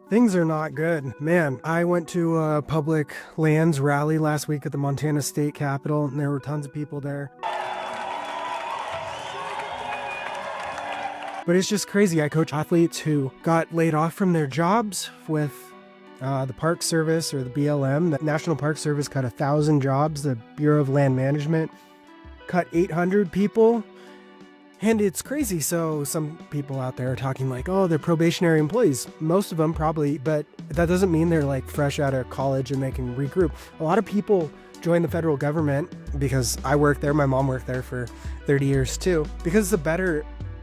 Things are not good. Man, I went to a public lands rally last week at the Montana State Capitol, and there were tons of people there. But it's just crazy. I coach athletes who got laid off from their jobs with the Park Service or the BLM. The National Park Service cut 1,000 jobs. The Bureau of Land Management cut 800 people. And it's crazy. So some people out there are talking like, oh, they're probationary employees. Most of them probably, but that doesn't mean they're like fresh out of college and they can regroup. A lot of people join the federal government because I worked there. My mom worked there for 30 years too. Because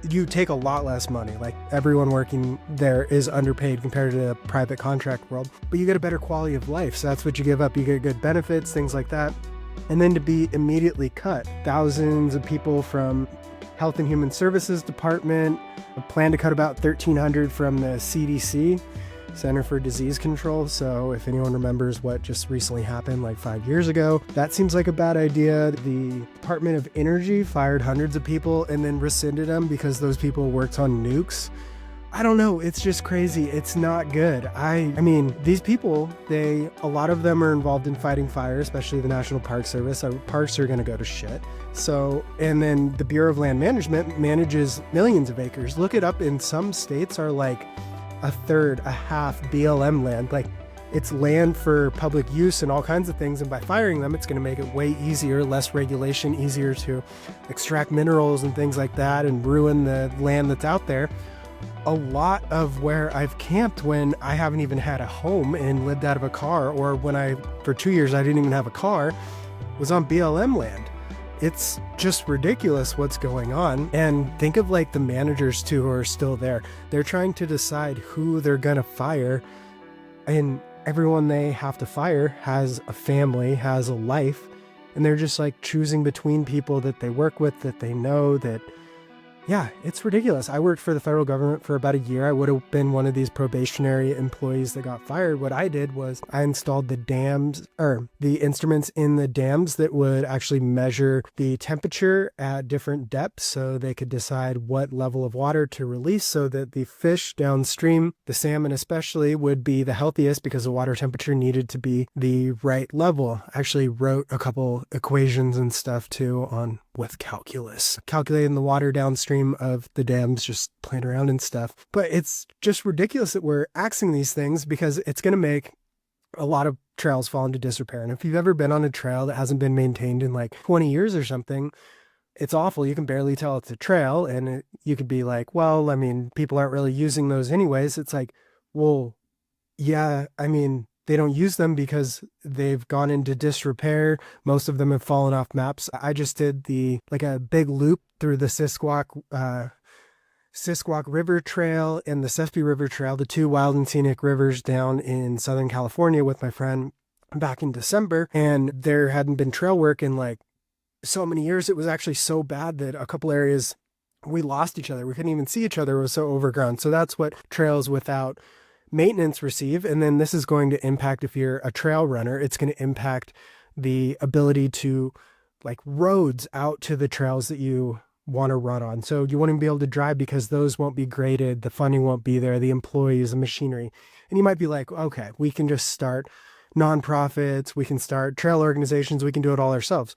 you take a lot less money. Like everyone working there is underpaid compared to the private contract world, but you get a better quality of life. So that's what you give up. You get good benefits, things like that. And then to be immediately cut, thousands of people from Health and Human Services Department, a plan to cut about 1,300 from the CDC, Center for Disease Control. So if anyone remembers what just recently happened like 5 years ago, that seems like a bad idea. The Department of Energy fired hundreds of people and then rescinded them because those people worked on nukes. I don't know. It's just crazy. It's not good. I mean, these people, a lot of them are involved in fighting fire, especially the National Park Service. Our parks are going to go to shit. So, and then the Bureau of Land Management manages millions of acres. Look it up. In some states are like a third, a half BLM land. Like it's land for public use and all kinds of things. And by firing them, it's going to make it way easier, less regulation, easier to extract minerals and things like that and ruin the land that's out there. A lot of where I've camped when I haven't even had a home and lived out of a car, or when for 2 years, I didn't even have a car, was on BLM land. It's just ridiculous what's going on. And think of like the managers too who are still there. They're trying to decide who they're gonna fire, and everyone they have to fire has a family, has a life, and they're just like choosing between people that they work with, that they know, that yeah, it's ridiculous. I worked for the federal government for about a year. I would have been one of these probationary employees that got fired. What I did was I installed the the instruments in the dams that would actually measure the temperature at different depths so they could decide what level of water to release so that the fish downstream, the salmon especially, would be the healthiest because the water temperature needed to be the right level. I actually wrote a couple equations and stuff too with calculus, calculating the water downstream of the dams, just playing around and stuff. But it's just ridiculous that we're axing these things because it's going to make a lot of trails fall into disrepair. And if you've ever been on a trail that hasn't been maintained in like 20 years or something, it's awful. You can barely tell it's a trail. And you could be like, well, I mean, people aren't really using those anyways. It's like, well, yeah, I mean, they don't use them because they've gone into disrepair. Most of them have fallen off maps. I just did a big loop through the Siskiyik River Trail and the Sespe River Trail, the two wild and scenic rivers down in Southern California with my friend back in December. And there hadn't been trail work in like so many years. It was actually so bad that a couple areas we lost each other. We couldn't even see each other. It was so overgrown. So that's what trails without maintenance receive. And then this is going to impact, if you're a trail runner, it's going to impact the ability to like roads out to the trails that you want to run on. So you won't be able to drive because those won't be graded. The funding won't be there, the employees, the machinery. And you might be like, okay, we can just start nonprofits. We can start trail organizations. We can do it all ourselves.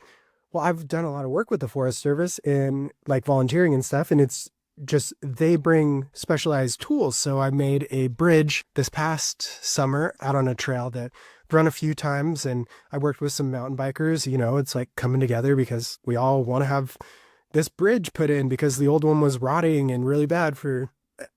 Well, I've done a lot of work with the Forest Service and like volunteering and stuff. And it's just they bring specialized tools. So I made a bridge this past summer out on a trail that I've run a few times, and I worked with some mountain bikers. You know, it's like coming together because we all want to have this bridge put in because the old one was rotting and really bad for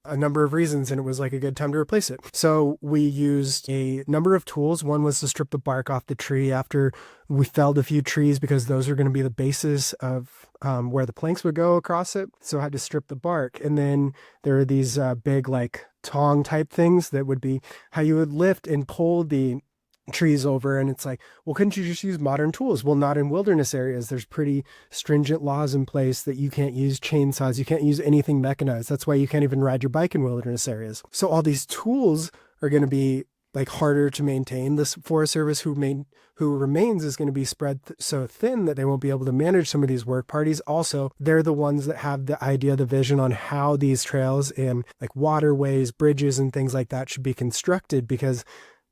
a number of reasons, and it was like a good time to replace it. So we used a number of tools. One was to strip the bark off the tree after we felled a few trees because those are going to be the basis of where the planks would go across it. So I had to strip the bark. And then there are these big like tong type things that would be how you would lift and pull the trees over. And it's like, well, couldn't you just use modern tools? Well, not in wilderness areas. There's pretty stringent laws in place that you can't use chainsaws. You can't use anything mechanized. That's why you can't even ride your bike in wilderness areas. So all these tools are going to be like harder to maintain. This Forest Service who remains is going to be spread so thin that they won't be able to manage some of these work parties. Also, they're the ones that have the idea, the vision on how these trails and like waterways, bridges, and things like that should be constructed, because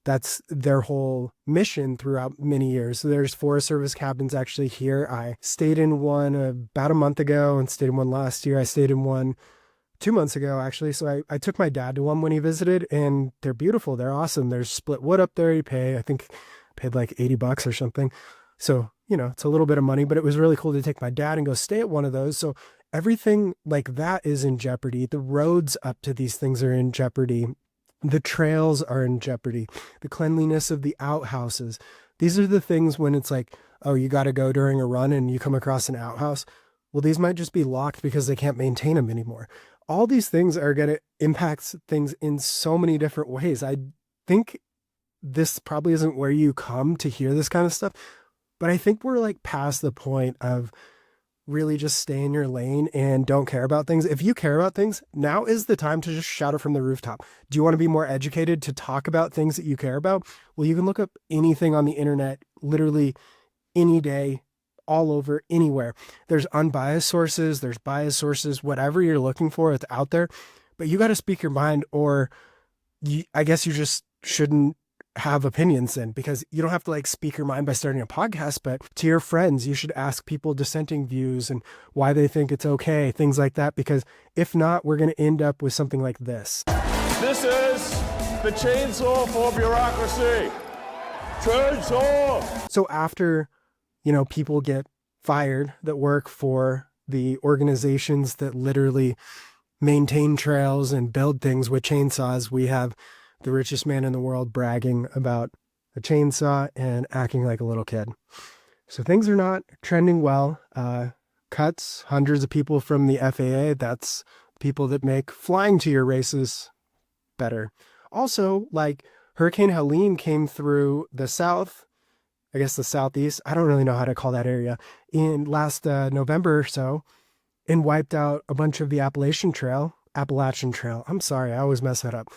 that's their whole mission throughout many years. So there's Forest Service cabins actually here. I stayed in one about a month ago and stayed in one last year. I stayed in one 2 months ago, actually. So I took my dad to one when he visited, and they're beautiful. They're awesome. There's split wood up there. You pay, I think, paid like $80 or something. So, it's a little bit of money, but it was really cool to take my dad and go stay at one of those. So everything like that is in jeopardy. The roads up to these things are in jeopardy. The trails are in jeopardy. The cleanliness of the outhouses. These are the things when it's like, oh, you got to go during a run and you come across an outhouse. Well, these might just be locked because they can't maintain them anymore. All these things are going to impact things in so many different ways. I think this probably isn't where you come to hear this kind of stuff, but I think we're like past the point of really just stay in your lane and don't care about things. If you care about things, now is the time to just shout it from the rooftop. Do you want to be more educated to talk about things that you care about? Well, you can look up anything on the internet, literally any day, all over, anywhere. There's unbiased sources, there's biased sources, whatever you're looking for, it's out there. But you got to speak your mind, or I guess you just shouldn't have opinions then, because you don't have to like speak your mind by starting a podcast, but to your friends, you should ask people dissenting views and why they think it's okay, things like that, because if not, we're going to end up with something like this. This is the chainsaw for bureaucracy. Chainsaw! So after, people get fired that work for the organizations that literally maintain trails and build things with chainsaws, we have the richest man in the world bragging about a chainsaw and acting like a little kid. So things are not trending well. Cuts hundreds of people from the FAA. That's people that make flying to your races better. Also, like Hurricane Helene came through the south, I guess the southeast. I don't really know how to call that area, in last November or so, and wiped out a bunch of the Appalachian Trail. I'm sorry, I always mess that up.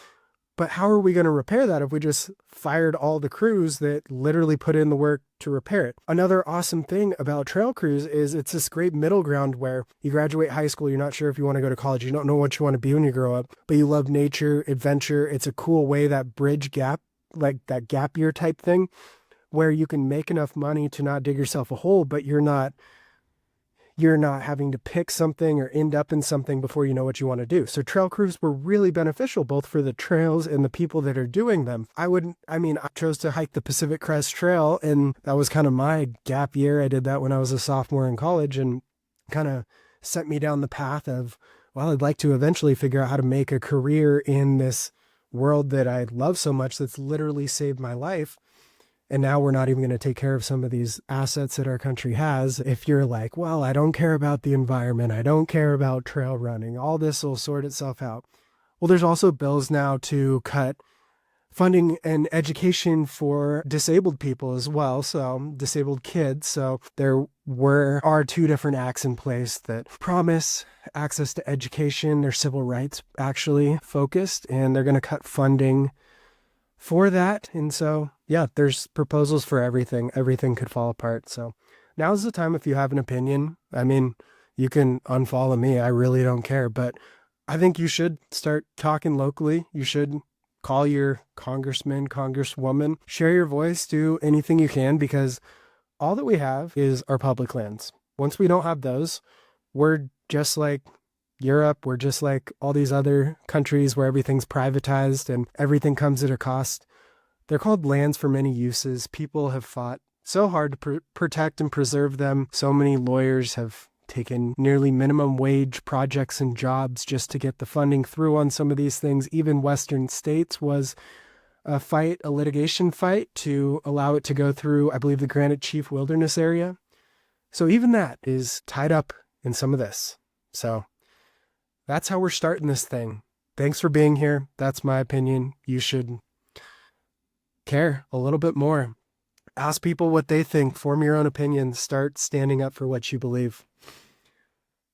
But how are we going to repair that if we just fired all the crews that literally put in the work to repair it? Another awesome thing about trail crews is it's this great middle ground where you graduate high school, you're not sure if you want to go to college, you don't know what you want to be when you grow up, but you love nature, adventure. It's a cool way, that bridge gap, like that gap year type thing, where you can make enough money to not dig yourself a hole, but you're not having to pick something or end up in something before you know what you want to do. So trail crews were really beneficial, both for the trails and the people that are doing them. I chose to hike the Pacific Crest Trail, and that was kind of my gap year. I did that when I was a sophomore in college, and kind of set me down the path of, well, I'd like to eventually figure out how to make a career in this world that I love so much, that's literally saved my life. And now we're not even going to take care of some of these assets that our country has. If you're like, well, I don't care about the environment, I don't care about trail running, all this will sort itself out. Well, there's also bills now to cut funding and education for disabled people as well. So disabled kids. So there are two different acts in place that promise access to education. They're civil rights actually focused, and they're going to cut funding for that. And so, yeah, there's proposals for everything. Everything could fall apart. So now's the time, if you have an opinion. You can unfollow me. I really don't care. But I think you should start talking locally. You should call your congressman, congresswoman, share your voice, do anything you can, because all that we have is our public lands. Once we don't have those, we're just like Europe, we're just like all these other countries where everything's privatized and everything comes at a cost. They're called lands for many uses. People have fought so hard to protect and preserve them. So many lawyers have taken nearly minimum wage projects and jobs just to get the funding through on some of these things. Even Western states was a litigation fight to allow it to go through, I believe, the Granite Chief Wilderness area. So even that is tied up in some of this. So that's how we're starting this thing. Thanks for being here. That's my opinion. You should care a little bit more. Ask people what they think. Form your own opinions. Start standing up for what you believe.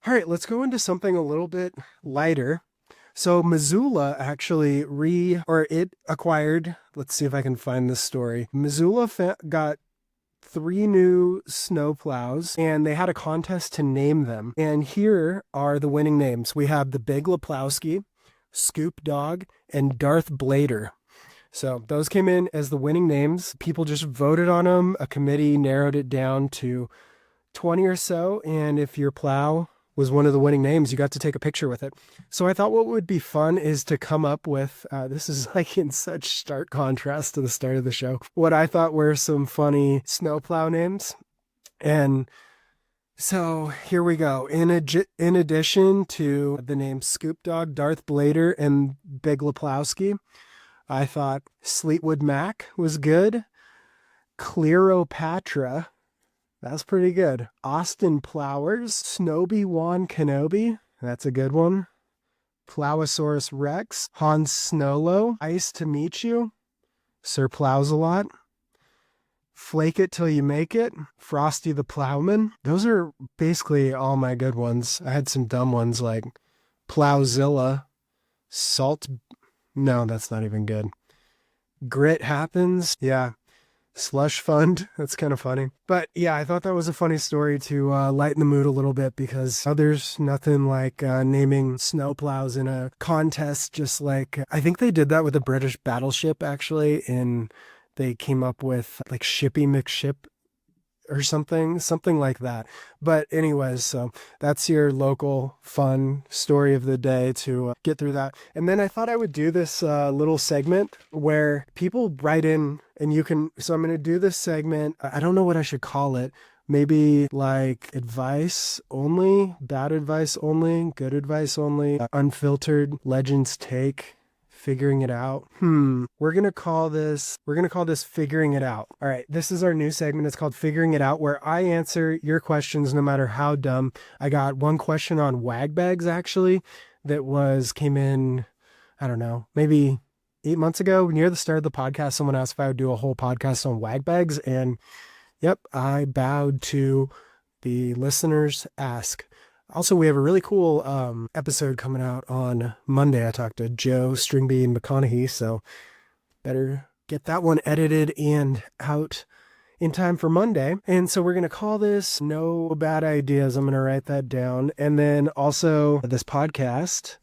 All right, let's go into something a little bit lighter. So Missoula actually it acquired, let's see if I can find this story. Missoula got 3 new snowplows and they had a contest to name them. And here are the winning names. We have the Big Leplowski, Scoop Dog, and Darth Blader. So those came in as the winning names. People just voted on them. A committee narrowed it down to 20 or so. And if your plow was one of the winning names, you got to take a picture with it. So I thought what would be fun is to come up with, this is like in such stark contrast to the start of the show, what I thought were some funny snowplow names. And so here we go. In addition to the names Scoop Dog, Darth Blader, and Big Leplowski, I thought Fleetwood Mac was good. Cleopatra, that's pretty good. Austin Plowers, Snowy Wan Kenobi, that's a good one. Plowosaurus Rex, Han Snowlo, Ice to Meet You, Sir Plows a Lot, Flake It Till You Make It, Frosty the Plowman. Those are basically all my good ones. I had some dumb ones like Plowzilla, no, that's not even good. Grit Happens, yeah. Slush Fund, that's kind of funny. But yeah, I thought that was a funny story to lighten the mood a little bit, because there's nothing like naming snowplows in a contest. Just like, I think they did that with a British battleship actually, and they came up with like Shippy McShip or something like that. But anyways, so that's your local fun story of the day to get through that. And then I thought I would do this little segment where people write in, and you can, so I'm going to do this segment. I don't know what I should call it. Maybe like advice only, bad advice only, good advice only, unfiltered legends take, figuring it out. We're going to call this figuring it out. All right. This is our new segment. It's called Figuring It Out, where I answer your questions no matter how dumb. I got one question on wag bags actually that came in, I don't know, maybe 8 months ago. Near the start of the podcast, someone asked if I would do a whole podcast on wag bags, and yep, I bowed to the listener's ask. Also, we have a really cool episode coming out on Monday. I talked to Joe Stringbean McConaughey, so better get that one edited and out in time for Monday. And so we're going to call this No Bad Ideas. I'm going to write that down. And then also this podcast,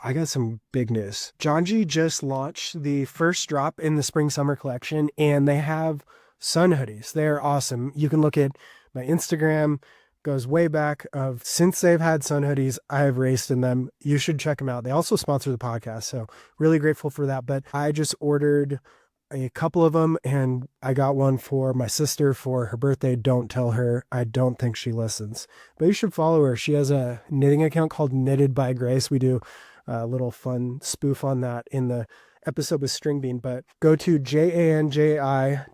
I got some big news. Janji just launched the first drop in the spring summer collection, and they have sun hoodies. They're awesome. You can look at my Instagram, goes way back of since they've had sun hoodies, I've raced in them. You should check them out. They also sponsor the podcast, so really grateful for that. But I just ordered a couple of them, and I got one for my sister for her birthday. Don't tell her. I don't think she listens, but you should follow her. She has a knitting account called Knitted by Grace. We do a little fun spoof on that in the episode with Stringbean. But go to janji.com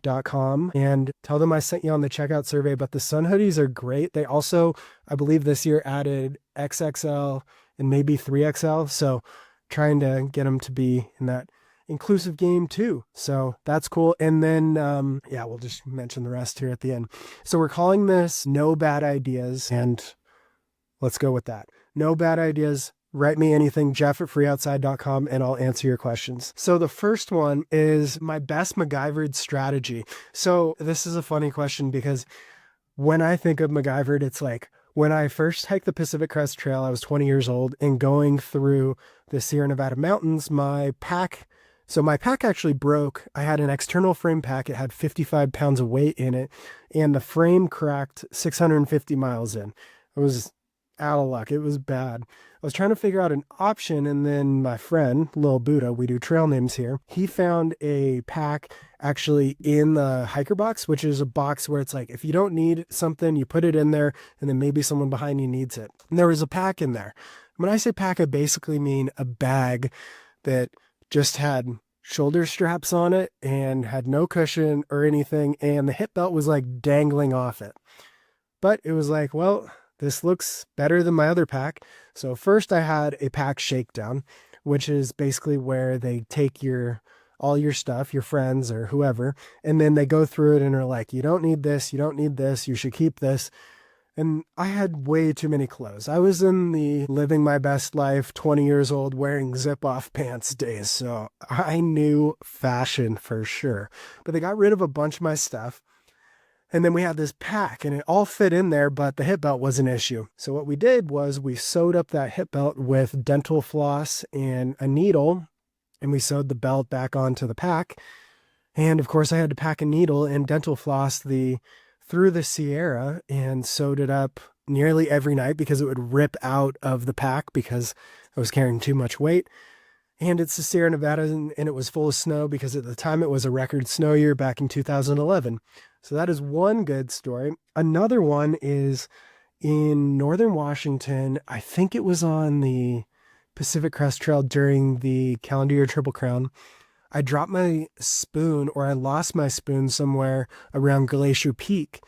and tell them I sent you on the checkout survey. But the sun hoodies are great. They also, I believe this year, added XXL and maybe 3XL. So trying to get them to be in that inclusive game too. So that's cool. And then, we'll just mention the rest here at the end. So we're calling this No Bad Ideas, and let's go with that. No Bad Ideas. Write me anything, jeff@freeoutside.com, and I'll answer your questions. So the first one is my best MacGyvered strategy. So this is a funny question, because when I think of MacGyvered, it's like when I first hiked the Pacific Crest Trail, I was 20 years old, and going through the Sierra Nevada mountains, my pack actually broke. I had an external frame pack. It had 55 pounds of weight in it, and the frame cracked 650 miles in. It was out of luck. It was bad. I was trying to figure out an option, and then my friend, Lil Buddha, we do trail names here, he found a pack actually in the hiker box, which is a box where it's like, if you don't need something, you put it in there, and then maybe someone behind you needs it. And there was a pack in there. When I say pack, I basically mean a bag that just had shoulder straps on it and had no cushion or anything, and the hip belt was like dangling off it. But it was like, well, this looks better than my other pack. So first I had a pack shakedown, which is basically where they take all your stuff, your friends or whoever, and then they go through it and are like, you don't need this, you don't need this, you should keep this. And I had way too many clothes. I was in the living my best life, 20 years old, wearing zip off pants days. So I knew fashion for sure. But they got rid of a bunch of my stuff. And then we had this pack and it all fit in there, but the hip belt was an issue. So what we did was we sewed up that hip belt with dental floss and a needle, and we sewed the belt back onto the pack. And of course I had to pack a needle and dental floss through the Sierra and sewed it up nearly every night because it would rip out of the pack because I was carrying too much weight. And it's the Sierra Nevada, and it was full of snow because at the time it was a record snow year back in 2011. So that is one good story. Another one is in northern Washington. I think it was on the Pacific Crest Trail during the calendar year Triple Crown. I dropped my spoon, or I lost my spoon somewhere around Glacier Peak.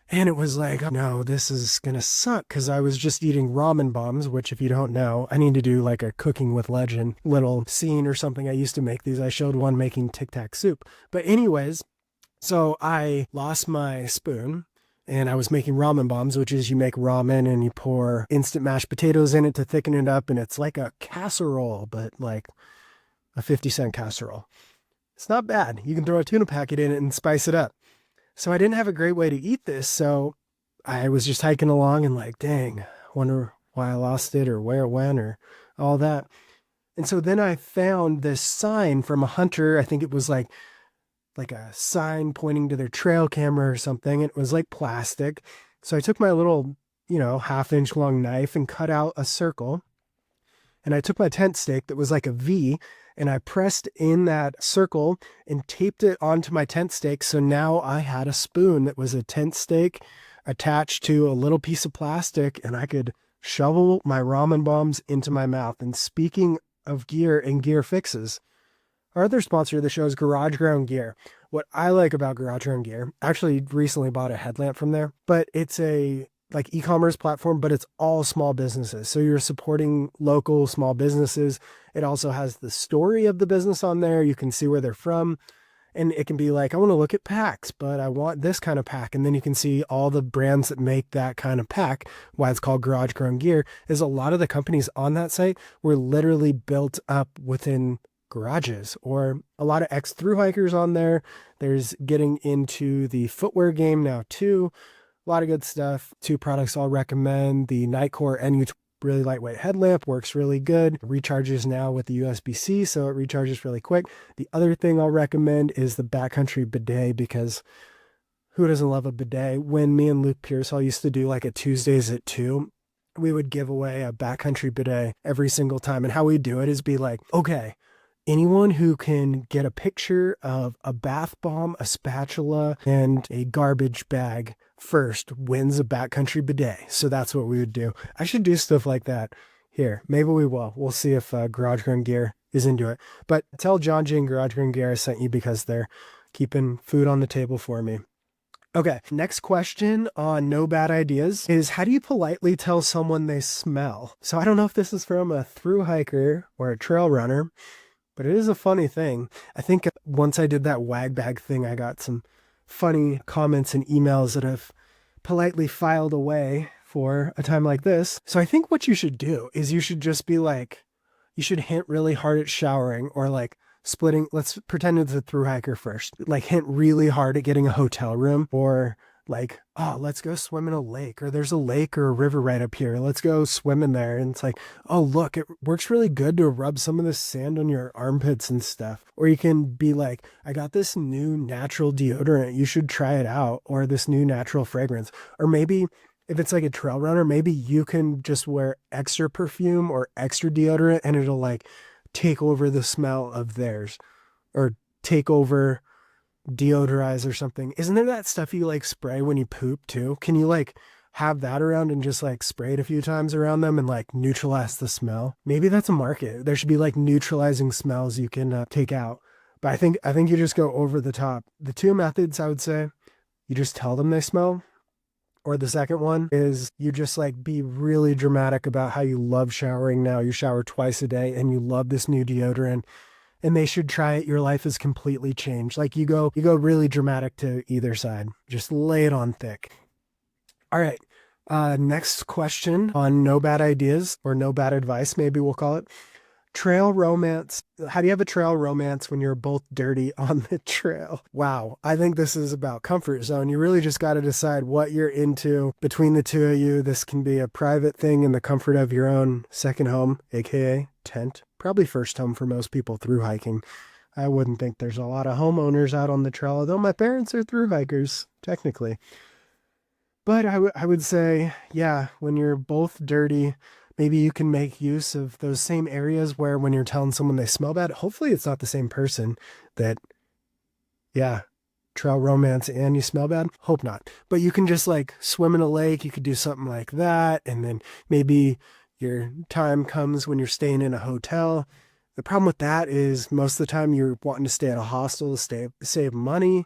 And it was like, no, this is going to suck because I was just eating ramen bombs, which if you don't know, I need to do like a Cooking with Legend little scene or something. I used to make these. I showed one making Tic Tac soup. But anyways, so I lost my spoon and I was making ramen bombs, which is you make ramen and you pour instant mashed potatoes in it to thicken it up. And it's like a casserole, but like a 50-cent casserole. It's not bad. You can throw a tuna packet in it and spice it up. So I didn't have a great way to eat this. So I was just hiking along and like, dang, wonder why I lost it or where it went or all that. And so then I found this sign from a hunter. I think it was like a sign pointing to their trail camera or something. It was like plastic. So I took my little, 1/2-inch long knife and cut out a circle. And I took my tent stake that was like a V and I pressed in that circle and taped it onto my tent stake. So now I had a spoon that was a tent stake attached to a little piece of plastic and I could shovel my ramen bombs into my mouth. And speaking of gear and gear fixes, our other sponsor of the show is Garage Ground Gear. What I like about Garage Ground Gear, actually recently bought a headlamp from there, but it's a like e-commerce platform, but it's all small businesses. So you're supporting local small businesses. It also has the story of the business on there. You can see where they're from. And it can be like, I want to look at packs, but I want this kind of pack. And then you can see all the brands that make that kind of pack. Why it's called Garage Grown Gear is a lot of the companies on that site were literally built up within garages, or a lot of ex-thru hikers on there. There's getting into the footwear game now too. A lot of good stuff. 2 products I'll recommend. The Nightcore NU really lightweight headlamp works really good. Recharges now with the USB-C, so it recharges really quick. The other thing I'll recommend is the Backcountry bidet, because who doesn't love a bidet? When me and Luke Pearsall used to do like a Tuesdays at 2, we would give away a Backcountry bidet every single time. And how we do it is be like, okay, anyone who can get a picture of a bath bomb, a spatula, and a garbage bag first wins a Backcountry bidet. So that's what we would do. I should do stuff like that here. Maybe we will. We'll see if Garage Grown Gear is into it. But tell John J and Garage Grown Gear I sent you because they're keeping food on the table for me. Okay, next question on No Bad Ideas is, how do you politely tell someone they smell? So I don't know if this is from a thru hiker or a trail runner, but it is a funny thing. I think once I did that wag bag thing, I got some funny comments and emails that I've politely filed away for a time like this. So I think what you should do is you should just be like, you should hint really hard at showering, or like splitting, let's pretend it's a thru hiker first, like hint really hard at getting a hotel room, or like, oh, let's go swim in a lake, or there's a lake or a river right up here. Let's go swim in there. And it's like, oh, look, it works really good to rub some of the sand on your armpits and stuff. Or you can be like, I got this new natural deodorant. You should try it out. Or this new natural fragrance. Or maybe if it's like a trail runner, maybe you can just wear extra perfume or extra deodorant and it'll like take over the smell of theirs, or take over, deodorize or something. Isn't there that stuff you like spray when you poop too? Can you like have that around and just like spray it a few times around them and like neutralize the smell? Maybe that's a market. There should be like neutralizing smells you can take out. But I think you just go over the top. The 2 methods, I would say, you just tell them they smell. Or the second one is you just like be really dramatic about how you love showering now. You shower twice a day and you love this new deodorant. And they should try it. Your life is completely changed. Like you go really dramatic to either side. Just lay it on thick. All right. Next question on no bad ideas or no bad advice, maybe we'll call it. Trail romance. How do you have a trail romance when you're both dirty on the trail? Wow. I think this is about comfort zone. You really just got to decide what you're into between the two of you. This can be a private thing in the comfort of your own second home, aka tent. Probably first home for most people through hiking. I wouldn't think there's a lot of homeowners out on the trail, although my parents are through hikers, technically. But I would say, yeah, when you're both dirty, maybe you can make use of those same areas where when you're telling someone they smell bad, hopefully it's not the same person that, yeah, trail romance and you smell bad. Hope not. But you can just like swim in a lake. You could do something like that. And then maybe your time comes when you're staying in a hotel. The problem with that is most of the time you're wanting to stay at a hostel to save money.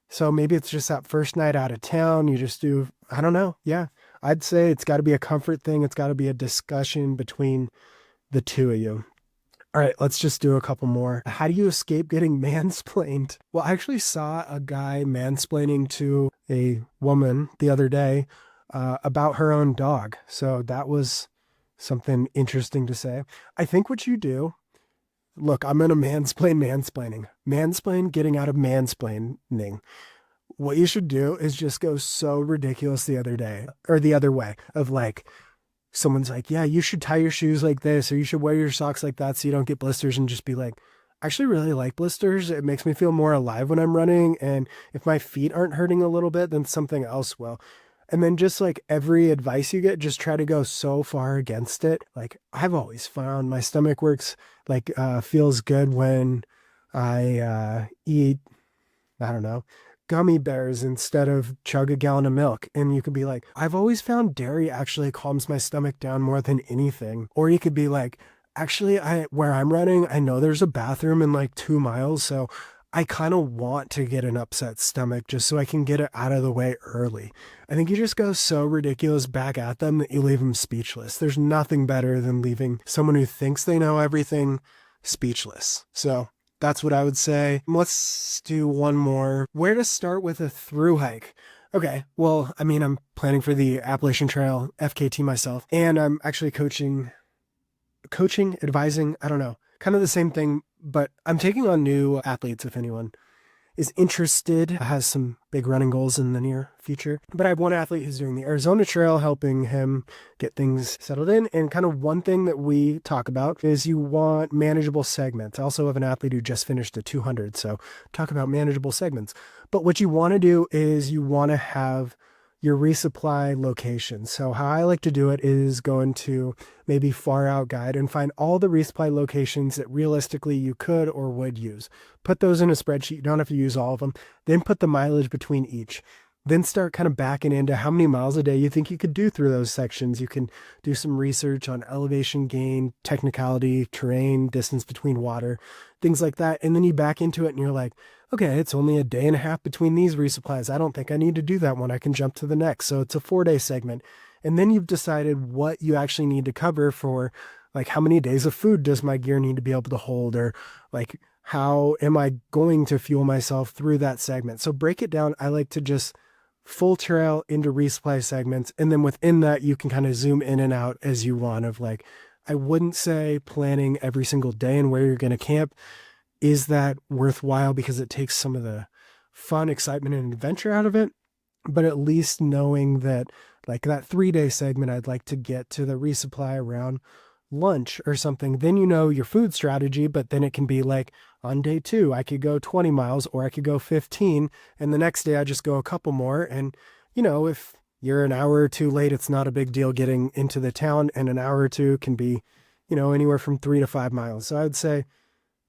So maybe it's just that first night out of town. You just do, I don't know. Yeah. I'd say it's got to be a comfort thing. It's got to be a discussion between the two of you. All right, let's just do a couple more. How do you escape getting mansplained? Well, I actually saw a guy mansplaining to a woman the other day about her own dog. So that was something interesting to say. I think what you do, look, I'm going to mansplaining. Mansplain getting out of mansplaining. What you should do is just go so ridiculous the other way of like, someone's like, yeah, you should tie your shoes like this, or you should wear your socks like that so you don't get blisters, and just be like, I actually really like blisters. It makes me feel more alive when I'm running. And if my feet aren't hurting a little bit, then something else will. And then just like every advice you get, just try to go so far against it. Like I've always found my stomach works, like feels good when I eat, I don't know, gummy bears instead of chug a gallon of milk. And you could be like, I've always found dairy actually calms my stomach down more than anything. Or you could be like, actually, where I'm running, I know there's a bathroom in like 2 miles. So I kind of want to get an upset stomach just so I can get it out of the way early. I think you just go so ridiculous back at them that you leave them speechless. There's nothing better than leaving someone who thinks they know everything speechless. So that's what I would say. Let's do one more. Where to start with a through hike? Okay, well, I mean, I'm planning for the Appalachian Trail FKT myself, and I'm actually coaching, advising, I don't know, kind of the same thing, but I'm taking on new athletes if anyone is interested, has some big running goals in the near future. But I have one athlete who's doing the Arizona Trail, helping him get things settled in. And kind of one thing that we talk about is you want manageable segments. I also have an athlete who just finished a 200. So talk about manageable segments. But what you want to do is you want to have your resupply location. So how I like to do it is go into maybe Far Out Guide and find all the resupply locations that realistically you could or would use. Put those in a spreadsheet. You don't have to use all of them. Then put the mileage between each. Then start kind of backing into how many miles a day you think you could do through those sections. You can do some research on elevation gain, technicality, terrain, distance between water, things like that. And then you back into it and you're like, okay, it's only a day and a half between these resupplies. I don't think I need to do that one. I can jump to the next. So it's a 4-day segment. And then you've decided what you actually need to cover for, like, how many days of food does my gear need to be able to hold, or like, how am I going to fuel myself through that segment? So break it down. I like to just full trail into resupply segments. And then within that, you can kind of zoom in and out as you want of like, I wouldn't say planning every single day and where you're going to camp. Is that worthwhile? Because it takes some of the fun, excitement, and adventure out of it. But at least knowing that, like, that 3-day segment, I'd like to get to the resupply around lunch or something. Then you know your food strategy, but then it can be like on day 2, I could go 20 miles or I could go 15. And the next day I just go a couple more. And, you know, if you're an hour or 2 late, it's not a big deal getting into the town. And an hour or 2 can be, you know, anywhere from 3 to 5 miles. So I'd say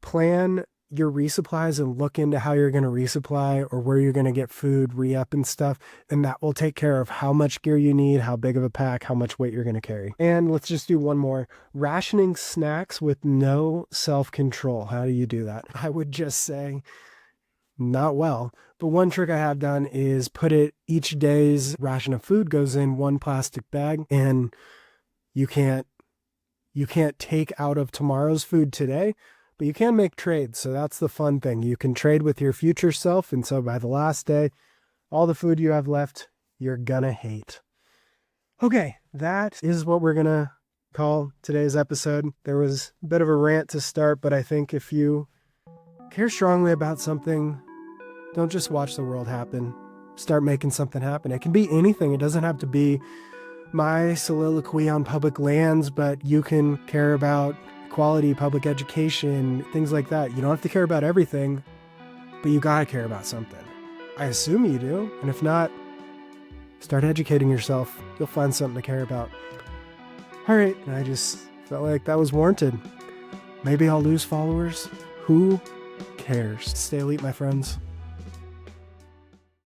plan your resupplies and look into how you're going to resupply or where you're going to get food, re-up and stuff. And that will take care of how much gear you need, how big of a pack, how much weight you're going to carry. And let's just do one more. Rationing snacks with no self-control. How do you do that? I would just say not well. But one trick I have done is put it, each day's ration of food goes in one plastic bag, and you can't take out of tomorrow's food today, but you can make trades. So that's the fun thing. You can trade with your future self. And so by the last day, all the food you have left, you're gonna hate. Okay, that is what we're going to call today's episode. There was a bit of a rant to start, but I think if you care strongly about something, don't just watch the world happen. Start making something happen. It can be anything. It doesn't have to be my soliloquy on public lands, but you can care about quality public education, things like that. You don't have to care about everything, but you gotta care about something. I assume you do, and if not, start educating yourself. You'll find something to care about. All right, I just felt like that was warranted. Maybe I'll lose followers. Who cares? Stay elite, my friends.